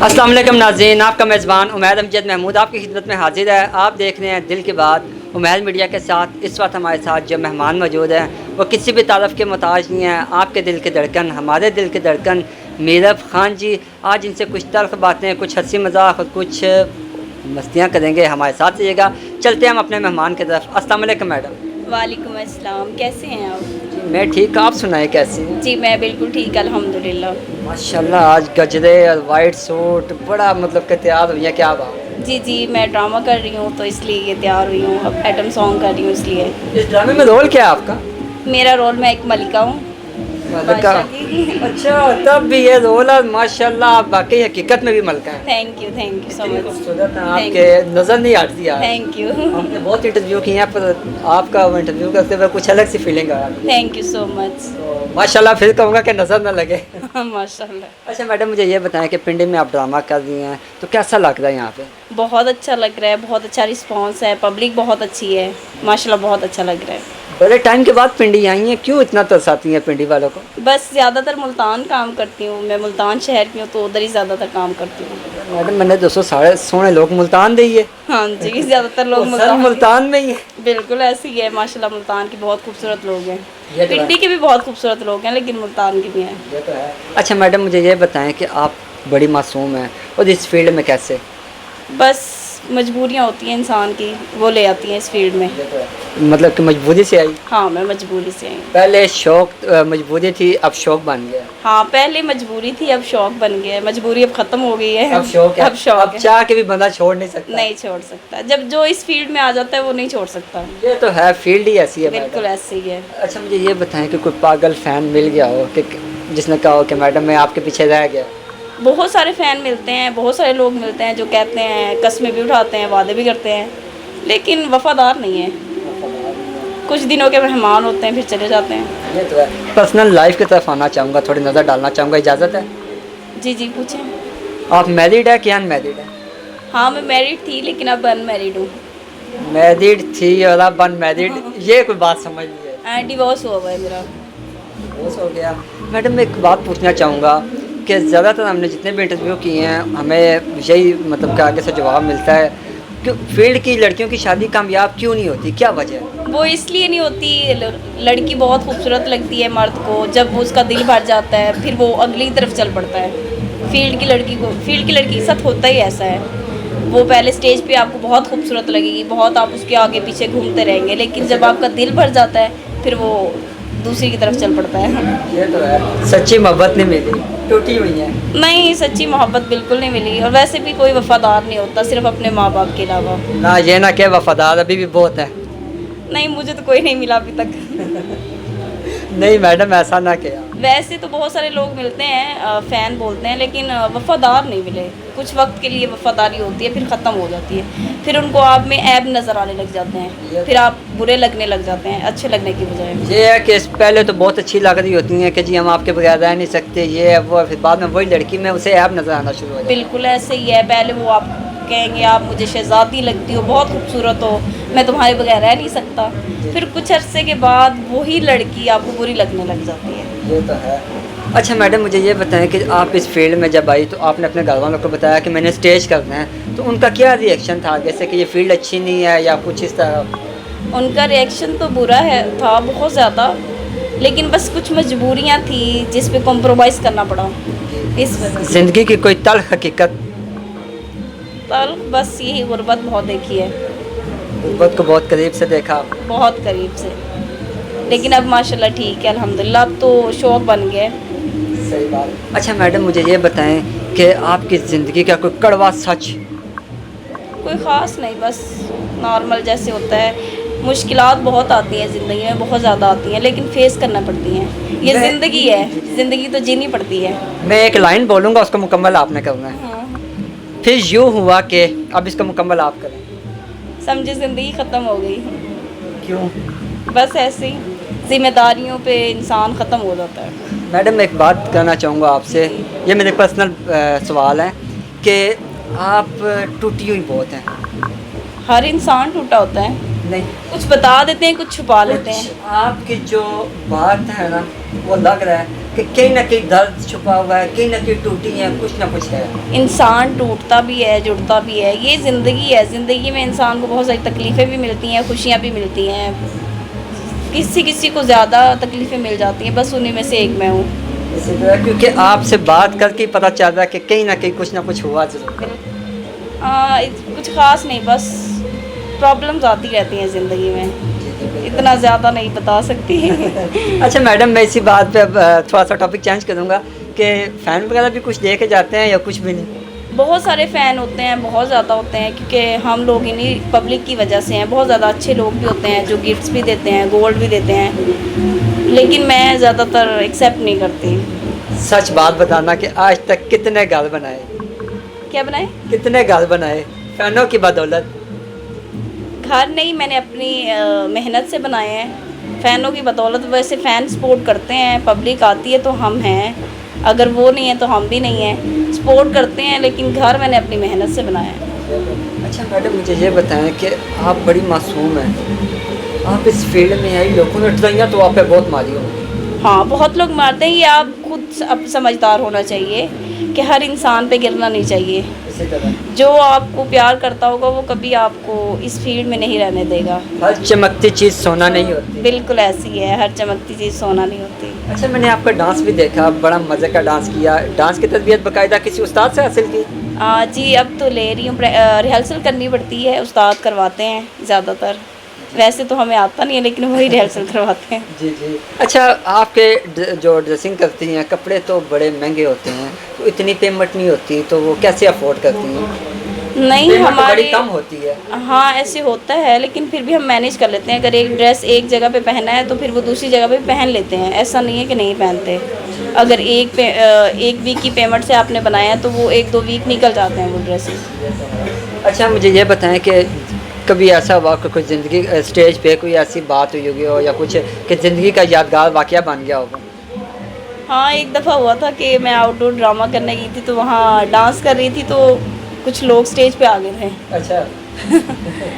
अस्सलाम वालेकुम नाज़रीन, आपका मेज़बान उमैद अमजद महमूद आपकी खिदमत में हाजिर है। आप देख रहे हैं दिल की बात उमैद मीडिया के साथ। इस वक्त हमारे साथ जो मेहमान मौजूद हैं वो किसी भी तारफ़ के मोहताज नहीं हैं। आपके दिल के धड़कन, हमारे दिल के धड़कन मीरब खान जी। आज इनसे कुछ तल्ख़ बातें, कुछ हंसी मजाक और कुछ मस्तियाँ करेंगे। हमारे साथ रहिएगा। चलते हैं हम अपने मेहमान की तरफ। अस्सलाम वालेकुम मैडम। वालेकुम अस्सलाम, कैसे हैं आप? मैं ठीक, आप सुनाएं कैसी हैं? जी मैं बिल्कुल ठीक, अल्हम्दुलिल्लाह। माशाल्लाह, आज गजरे और वाइट सूट बड़ा मतलब कि तैयार हुई है, क्या बात। जी जी, मैं ड्रामा कर रही हूँ तो इसलिए ये तैयार हुई हूँ। अब आइटम सॉन्ग कर रही हूँ इसलिए। इस ड्रामे में रोल क्या है आपका? मेरा रोल, मैं एक मलिका हूँ मलका। बादशाह की। अच्छा, तब भी ये रोल है। माशाल्लाह, आप वाकई हकीकत में भी मलका है। थैंक यू सो इतनी मच। खूबसूरत हैं, Thank आपके नज़र नहीं आती यार। थैंक यू हमने बहुत इंटरव्यू किए हैं पर आपका वो इंटरव्यू करते हुए कुछ अलग सी फीलिंग आ रही है। Thank you so much. तो माशाल्लाह, फिर कहूँगा कि नज़र ना लगे। माशाल्लाह, अच्छा मैडम, मुझे ये बताएं कि पिंडी में आप ड्रामा कर रही हैं तो कैसा लग रहा है यहाँ पे? बहुत अच्छा लग रहा है, बहुत अच्छा रिस्पांस है, पब्लिक बहुत अच्छी है माशाल्लाह, बहुत अच्छा लग रहा है। बड़े टाइम के बाद पिंडी आई हैं, क्यों इतना तरसाती हैं पिंडी वालों को? बस ज़्यादातर मुल्तान काम करती हूँ, मैं मुल्तान शहर की हूँ तो उधर ही ज़्यादातर काम करती हूँ। मैडम, मैंने 200 साढ़े सोने लोग मुल्तान दी है। हाँ जी, ज़्यादातर लोग मुल्तान में ही है। बिल्कुल ऐसी ही है माशाल्लाह। मुल्तान के बहुत खूबसूरत लोग हैं, ये तो है। पिंडी के भी बहुत खूबसूरत लोग हैं, लेकिन मुल्तान के भी हैं। ये तो है। अच्छा मैडम, मुझे ये बताएं कि आप बड़ी मासूम हैं और इस फील्ड में कैसे? बस मजबूरियाँ होती हैं इंसान की, वो ले आती हैं इस फील्ड में। ये तो है। मतलब कि मजबूरी से आई? हाँ, मैं मजबूरी से आई हूँ। पहले शौक मजबूरी थी, अब शौक बन गया। हाँ, पहले मजबूरी थी, अब शौक बन गया है। मजबूरी अब ख़त्म हो गई है, अब शौक है। अब शौक अब है। चाह के भी बंदा छोड़ नहीं सकता। नहीं छोड़ सकता, जब जो इस फील्ड में आ जाता है वो नहीं छोड़ सकता। ये तो है, फील्ड ही ऐसी है बिल्कुल मैडम। ऐसे ही है। अच्छा, मुझे ये बताएं कि कोई पागल फैन मिल गया हो कि जिसने कहा हो कि मैडम मैं आपके पीछे रह गया? बहुत सारे फ़ैन मिलते हैं, बहुत सारे लोग मिलते हैं जो कहते हैं, कस्में भी उठाते हैं, वादे भी करते हैं, लेकिन वफ़ादार नहीं है। कुछ दिनों के मेहमान होते हैं फिर चले जाते हैं। ये तो है। पर्सनल लाइफ की तरफ आना चाहूँगा, थोड़ी नज़र डालना चाहूँगा, इजाज़त है? जी जी, पूछें। आप मैरिड है कि अनमैरिड है? हाँ, मैं मैरिड थी लेकिन अब अनमैरिड हूँ। मैरिड थी और अब अनमैरिड, ये कोई बात समझ नहीं है। डिवोर्स हुआ हुआ है मेरा। बस हो गया। मैडम, मैं एक बात पूछना चाहूँगा कि ज़्यादातर हमने जितने भी इंटरव्यू किए हैं हमें यही मतलब कि आगे से जवाब मिलता है कि फील्ड की लड़कियों की शादी कामयाब क्यों नहीं होती, क्या वजह है? वो इसलिए नहीं होती, लड़की बहुत खूबसूरत लगती है मर्द को, जब वो उसका दिल भर जाता है फिर वो अगली तरफ चल पड़ता है। फील्ड की लड़की के साथ होता ही ऐसा है। वो पहले स्टेज पे आपको बहुत खूबसूरत लगेगी, बहुत आप उसके आगे पीछे घूमते रहेंगे, लेकिन जब आपका दिल भर जाता है फिर वो दूसरी की तरफ चल पड़ता है। ये तो है। सच्ची मोहब्बत नहीं मिली, टूटी हुई है। नहीं, सच्ची मोहब्बत बिल्कुल नहीं मिली, और वैसे भी कोई वफादार नहीं होता सिर्फ अपने माँ बाप के अलावा। ना ये ना क्या, वफादार अभी भी बहुत है। नहीं, मुझे तो कोई नहीं मिला अभी तक। नहीं मैडम, ऐसा ना किया। वैसे तो बहुत सारे लोग मिलते हैं, फ़ैन बोलते हैं, लेकिन वफ़ादार नहीं मिले। कुछ वक्त के लिए वफ़ादारी होती है फिर ख़त्म हो जाती है, फिर उनको आप में ऐब नज़र आने लग जाते हैं, फिर आप बुरे लगने लग जाते हैं अच्छे लगने की बजाय। ये है कि पहले तो बहुत अच्छी लग रही होती हैं कि जी हम आपके बगैर रह नहीं सकते, ये है वो है, फिर बाद में वही लड़की में उसे ऐब नज़र आना शुरू हो जाता है। बिल्कुल ऐसे ही है। पहले वो आप कहेंगे आप मुझे शहज़ादी लगती हो, बहुत खूबसूरत हो, मैं तुम्हारे बगैर रह नहीं सकता, फिर कुछ अरसे के बाद वही लड़की आपको बुरी लगने लग जाती है। ये तो है। अच्छा मैडम, मुझे ये बताएं कि आप इस फील्ड में जब आई तो आपने अपने घर वालों को बताया कि मैंने स्टेज करना है, तो उनका क्या रिएक्शन था? जैसे कि ये फील्ड अच्छी नहीं है या कुछ इस तरह? उनका रिएक्शन तो बुरा है था बहुत ज़्यादा, लेकिन बस कुछ मजबूरियाँ थी जिस पे कॉम्प्रोमाइज़ करना पड़ा इस वजह से। ज़िंदगी की कोई तल्ख हकीकत? तल बस यही गुर्बत बहुत देखी है, गुर्बत को बहुत करीब से देखा? बहुत करीब से, लेकिन अब माशाल्लाह ठीक है अल्हम्दुलिल्लाह, अब तो शौक बन गए। सही बात। अच्छा मैडम, मुझे ये बताएं कि आपकी ज़िंदगी का कोई कड़वा सच? कोई ख़ास नहीं, बस नॉर्मल जैसे होता है। मुश्किलात बहुत आती हैं ज़िंदगी में, बहुत ज़्यादा आती हैं, लेकिन फेस करना पड़ती हैं। ये ज़िंदगी है, ज़िंदगी तो जीनी पड़ती है। मैं एक लाइन बोलूँगा, उसको मुकम्मल आपने करना है। हाँ, फिर यूँ हुआ कि अब इसको मुकम्मल आप करें। समझे ज़िंदगी ख़त्म हो गई, क्यों? बस ऐसे ही जिम्मेदारियों पे इंसान ख़त्म हो जाता है। मैडम, एक बात कहना चाहूँगा आपसे, ये मेरे पर्सनल सवाल है कि आप टूटी हुई बहुत हैं। हर इंसान टूटा होता है, नहीं, कुछ बता देते हैं, कुछ छुपा लेते हैं। आपकी जो बात है ना वो लग रहा है कि कहीं ना कहीं दर्द छुपा हुआ है, कहीं ना कहीं टूटी है, कुछ ना कुछ है। इंसान टूटता भी है, जुड़ता भी है, ये ज़िंदगी है। ज़िंदगी में इंसान को बहुत सारी तकलीफ़ें भी मिलती हैं, खुशियाँ भी मिलती हैं। किसी किसी को ज़्यादा तकलीफ़ें मिल जाती हैं, बस उन्हीं में से एक मैं हूँ। इसी तरह क्योंकि आपसे बात करके ही पता चल रहा है कि कहीं ना कहीं कुछ ना कुछ हुआ जरूर। कुछ ख़ास नहीं, बस प्रॉब्लम्स आती रहती हैं ज़िंदगी में, इतना ज़्यादा नहीं बता सकती। अच्छा मैडम, मैं इसी बात पे अब थोड़ा सा टॉपिक चेंज करूँगा कि फ़ैन वगैरह भी कुछ दे के जाते हैं या कुछ भी नहीं? बहुत सारे फ़ैन होते हैं, बहुत ज़्यादा होते हैं, क्योंकि हम लोग इन्हीं पब्लिक की वजह से हैं। बहुत ज़्यादा अच्छे लोग भी होते हैं जो गिफ्ट्स भी देते हैं, गोल्ड भी देते हैं, लेकिन मैं ज़्यादातर एक्सेप्ट नहीं करती। सच बात बताना कि आज तक कितने घर बनाए, क्या बनाए? कितने घर बनाए फ़ैनों की बदौलत? घर नहीं, मैंने अपनी मेहनत से बनाए हैं फ़ैनों की बदौलत। वैसे फ़ैन सपोर्ट करते हैं, पब्लिक आती है तो हम हैं, अगर वो नहीं है तो हम भी नहीं हैं। सपोर्ट करते हैं, लेकिन घर मैंने अपनी मेहनत से बनाया है। अच्छा मैडम, मुझे ये बताएं कि आप बड़ी मासूम हैं, आप इस फील्ड में आई, लोगों ने ट्राइयाँ तो आप पे बहुत मारी होंगी। हाँ, बहुत लोग मारते हैं। ये आप खुद अब समझदार होना चाहिए कि हर इंसान पे गिरना नहीं चाहिए। इसी तरह जो आपको प्यार करता होगा वो कभी आपको इस फील्ड में नहीं रहने देगा। हर चमकती चीज़ सोना नहीं होती। बिल्कुल ऐसी है, हर चमकती चीज़ सोना नहीं होती। अच्छा, मैंने आपका डांस भी देखा, बड़ा मज़े का डांस किया। डांस की तरबियत बाकायदा किसी उस्ताद से हासिल की? जी, अब तो ले रही हूँ। रिहर्सल करनी पड़ती है, उस्ताद करवाते हैं ज़्यादातर। वैसे तो हमें आता नहीं है, लेकिन वही रिहर्सल करवाते हैं। जी जी। अच्छा, आपके जो ड्रेसिंग करती हैं, कपड़े तो बड़े महंगे होते हैं, तो इतनी पेमेंट नहीं होती, तो वो कैसे अफोर्ड करती हैं? नहीं, पेमेंट तो हमारे बड़ी कम होती है। हाँ, ऐसे होता है, लेकिन फिर भी हम मैनेज कर लेते हैं। अगर एक ड्रेस एक जगह पे पहना है तो फिर वो दूसरी जगह पे पहन लेते हैं। ऐसा नहीं है कि नहीं पहनते। अगर एक वीक की पेमेंट से आपने बनाया है तो वो 1-2 वीक निकल जाते हैं वो ड्रेसेस। अच्छा, मुझे ये बताएं कि कभी ऐसा हुआ कि कोई ज़िंदगी स्टेज पे कोई ऐसी बात हुई होगी हो या कुछ कि ज़िंदगी का यादगार वाक़या बन गया होगा? हाँ, एक दफ़ा हुआ था कि मैं आउटडोर ड्रामा करने गई थी, तो वहाँ डांस कर रही थी, तो कुछ लोग स्टेज पे आ गए थे। अच्छा।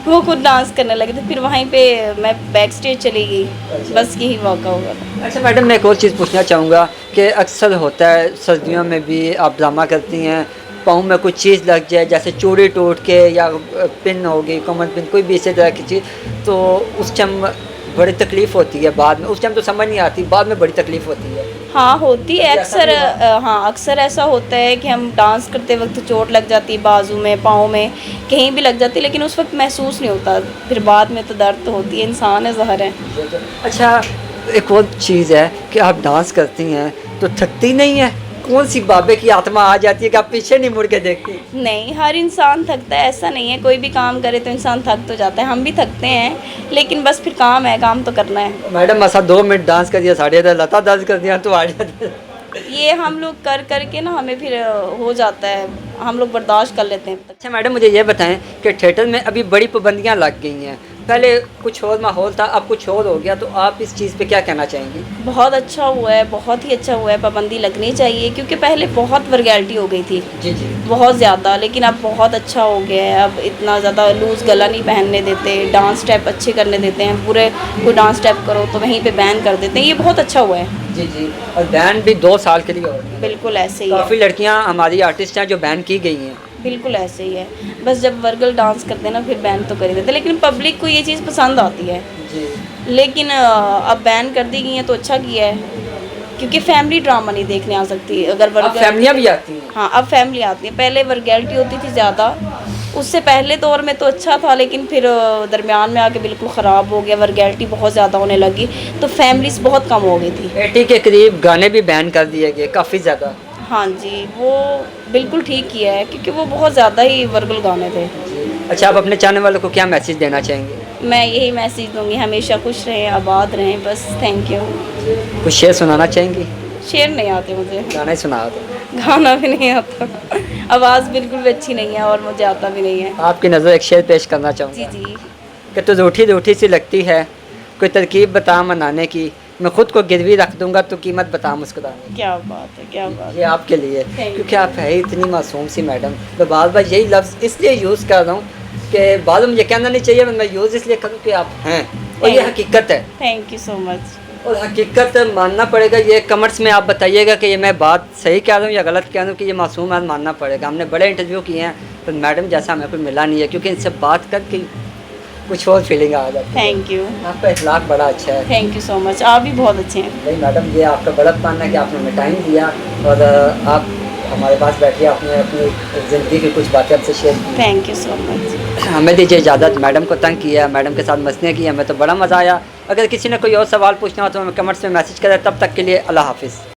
वो खुद डांस करने लगे थे, फिर वहीं पे मैं बैक स्टेज चली गई। अच्छा। बस यही मौका हुआ था। अच्छा मैडम, मैं एक और चीज़ पूछना चाहूँगा कि अक्सर होता है सर्दियों में भी आप ड्रामा करती हैं, पाँव में कुछ चीज़ लग जाए, जैसे चूड़ी टूट के या पिन हो गई, कमर पिन, कोई भी इसी तरह की चीज़, तो उस टाइम बड़ी तकलीफ़ होती है। बाद में उस टाइम तो समझ नहीं आती, बाद में बड़ी तकलीफ़ होती है। हाँ, होती है अक्सर। ऐसा हाँ, अक्सर ऐसा होता है कि हम डांस करते वक्त चोट लग जाती है, बाजू में, पाँव में, कहीं भी लग जाती है, लेकिन उस वक्त महसूस नहीं होता। फिर बाद में तो दर्द तो होती है, इंसान है, ज़हर है। अच्छा, एक और चीज़ है कि आप डांस करती हैं तो थकती नहीं है? कौन सी बाबे की आत्मा आ जाती है कि आप पीछे नहीं मुड़ के देखती? नहीं, हर इंसान थकता है, ऐसा नहीं है। कोई भी काम करे तो इंसान थक तो जाता है, हम भी थकते हैं, लेकिन बस फिर काम है, काम तो करना है। मैडम, ऐसा 2 मिनट डांस कर दिया, साढ़े इधर लता डांस कर दिया तो आ जाते हैं। ये हम लोग कर कर के ना हमें फिर हो जाता है, हम लोग बर्दाश्त कर लेते हैं। अच्छा मैडम, मुझे ये बताएं कि थिएटर में अभी बड़ी पाबंदियां लग गई हैं। पहले कुछ और माहौल था, अब कुछ और हो गया, तो आप इस चीज़ पे क्या कहना चाहेंगी? बहुत अच्छा हुआ है, बहुत ही अच्छा हुआ है। पाबंदी लगनी चाहिए, क्योंकि पहले बहुत वल्गैरिटी हो गई थी, जी जी। बहुत ज़्यादा, लेकिन अब बहुत अच्छा हो गया है। अब इतना ज़्यादा लूज़ गला नहीं पहनने देते, डांस स्टेप अच्छे करने देते हैं। पूरे कोई डांस स्टेप करो तो वहीं पे बैन कर देते हैं। ये बहुत अच्छा हुआ है। जी जी। और बैन भी 2 साल के लिए हो रही है। बिल्कुल ऐसे ही है, काफ़ी लड़कियां हमारी आर्टिस्ट हैं जो बैन की गई हैं। बिल्कुल ऐसे ही है। बस जब वर्गल डांस करते हैं ना, फिर बैन तो कर ही देते हैं, लेकिन पब्लिक को ये चीज़ पसंद आती है। जी। लेकिन अब बैन कर दी गई है तो अच्छा किया है, क्योंकि फैमिली ड्रामा नहीं देखने आ सकती अगर अब वर्गल। फैमिलियां भी आती हैं। हाँ, अब फैमिली आती है। पहले वर्गैलिटी होती थी ज़्यादा, उससे पहले दौर में तो अच्छा था, लेकिन फिर दरमियान में आके बिल्कुल ख़राब हो गया, वर्गैलिटी बहुत ज़्यादा होने लगी, तो फैमिलीज बहुत कम हो गई थी। 80 के करीब गाने भी बैन कर दिए गए, काफ़ी ज़्यादा। हाँ जी, वो बिल्कुल ठीक किया है, क्योंकि वो बहुत ज़्यादा ही वर्गल गाने थे। अच्छा, आप अपने चाहने वालों को क्या मैसेज देना चाहेंगे? मैं यही मैसेज दूंगी, हमेशा खुश रहें, आबाद रहें, बस। Thank you. कुछ शेर सुनाना चाहेंगी? शेर नहीं आते मुझे, गाना ही सुना दो। गाना भी नहीं आता, आवाज़ बिल्कुल भी अच्छी नहीं है और मुझे आता भी नहीं है। आपकी नज़र एक शेर पेश करना जी चाहूँगा जी। कि तू रूठी रूठी सी लगती है, कोई तरकीब बता मनाने की, मैं खुद को गिरवी रख दूंगा तो कीमत बता मुस्कुराने की। क्या बात है, क्या बात ये आपके लिए, Thank you. क्योंकि आप है ही इतनी मासूम सी मैडम। मैं बार बार यही लफ्ज़ इसलिए यूज़ कर रहा हूँ कि बाद में मुझे कहना नहीं चाहिए, मैं यूज़ इसलिए करूँ कि आप हैं और ये Thank you. हकीकत है। Thank you so much. और हकीकत मानना पड़ेगा, ये कमेंट्स में आप बताइएगा कि ये मैं बात सही कह रहा हूँ या गलत कह रहा हूँ, कि ये मासूम है, मानना पड़ेगा। हमने बड़े इंटरव्यू किए हैं पर मैडम जैसा हमें कोई मिला नहीं है, क्योंकि इनसे बात करके कुछ और फीलिंग आ जाती है। थैंक यू, आपका इखलाक बड़ा अच्छा है। थैंक यू सो मच, आप भी बहुत अच्छे हैं। नहीं मैडम, ये आपका बड़प्पन है कि आपने हमें टाइम दिया और आप हमारे पास बैठिए, आपने अपनी ज़िंदगी की कुछ बातें आपसे शेयर की। Thank you so much. हमें दीजिए इजाज़त। मैडम को तंग किया, मैडम के साथ मस्तियाँ की, हमें तो बड़ा मज़ा आया। अगर किसी ने कोई और सवाल पूछना हो तो हमें कमेंट्स में मैसेज करें। तब तक के लिए अल्लाह हाफिज़।